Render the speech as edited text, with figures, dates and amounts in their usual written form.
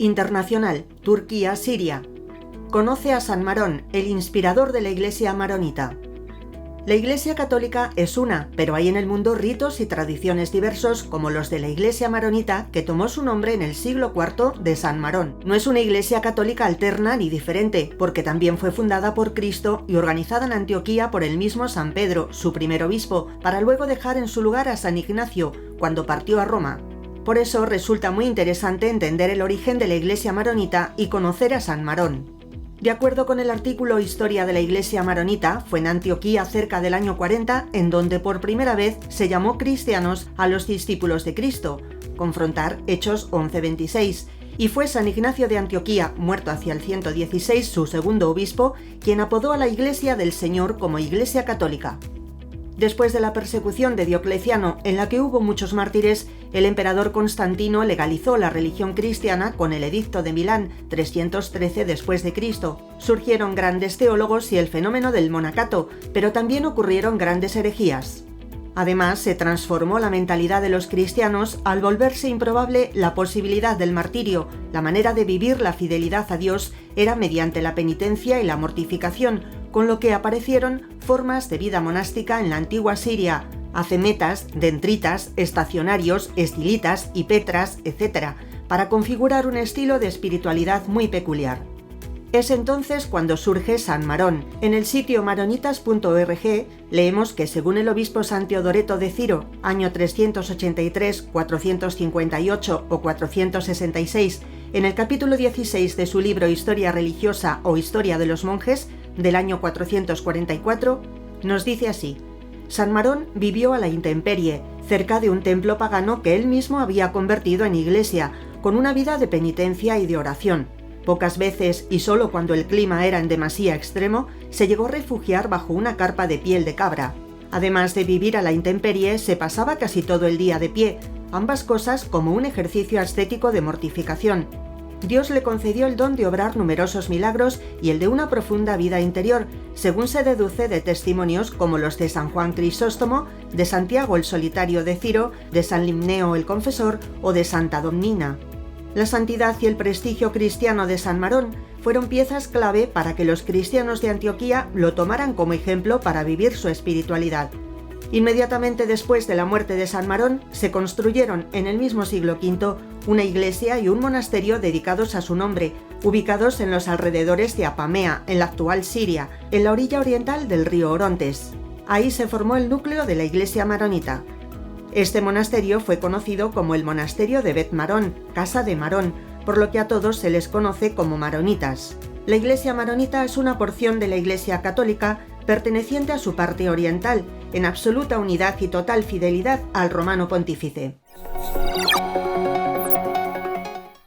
Internacional, Turquía, Siria. Conoce a San Marón, el inspirador de la Iglesia maronita. La Iglesia católica es una, pero hay en el mundo ritos y tradiciones diversos como los de la Iglesia maronita, que tomó su nombre en el siglo IV de San Marón. No es una Iglesia católica alterna ni diferente, porque también fue fundada por Cristo y organizada en Antioquía por el mismo San Pedro, su primer obispo, para luego dejar en su lugar a San Ignacio, cuando partió a Roma. Por eso resulta muy interesante entender el origen de la Iglesia maronita y conocer a San Marón. De acuerdo con el artículo Historia de la Iglesia maronita, fue en Antioquía cerca del año 40 en donde por primera vez se llamó cristianos a los discípulos de Cristo, confrontar Hechos 11:26, y fue San Ignacio de Antioquía, muerto hacia el 116, su segundo obispo, quien apodó a la Iglesia del Señor como Iglesia católica. Después de la persecución de Diocleciano, en la que hubo muchos mártires, el emperador Constantino legalizó la religión cristiana con el Edicto de Milán, 313 después de Cristo. Surgieron grandes teólogos y el fenómeno del monacato, pero también ocurrieron grandes herejías. Además, se transformó la mentalidad de los cristianos al volverse improbable la posibilidad del martirio. La manera de vivir la fidelidad a Dios era mediante la penitencia y la mortificación, con lo que aparecieron formas de vida monástica en la antigua Siria, acemetas, dentritas, estacionarios, estilitas y petras, etc., para configurar un estilo de espiritualidad muy peculiar. Es entonces cuando surge San Marón. En el sitio maronitas.org leemos que según el obispo San Teodoreto de Ciro, año 383, 458 o 466, en el capítulo 16 de su libro Historia religiosa o Historia de los monjes, del año 444, nos dice así: San Marón vivió a la intemperie, cerca de un templo pagano que él mismo había convertido en iglesia, con una vida de penitencia y de oración. Pocas veces, y solo cuando el clima era en demasía extremo, se llegó a refugiar bajo una carpa de piel de cabra. Además de vivir a la intemperie, se pasaba casi todo el día de pie, ambas cosas como un ejercicio ascético de mortificación. Dios le concedió el don de obrar numerosos milagros y el de una profunda vida interior, según se deduce de testimonios como los de San Juan Crisóstomo, de Santiago el Solitario de Ciro, de San Limneo el Confesor o de Santa Domnina. La santidad y el prestigio cristiano de San Marón fueron piezas clave para que los cristianos de Antioquía lo tomaran como ejemplo para vivir su espiritualidad. Inmediatamente después de la muerte de San Marón, se construyeron en el mismo siglo V una iglesia y un monasterio dedicados a su nombre, ubicados en los alrededores de Apamea, en la actual Siria, en la orilla oriental del río Orontes. Ahí se formó el núcleo de la Iglesia maronita. Este monasterio fue conocido como el monasterio de Bet Marón, Casa de Marón, por lo que a todos se les conoce como maronitas. La Iglesia maronita es una porción de la Iglesia católica perteneciente a su parte oriental, en absoluta unidad y total fidelidad al romano pontífice.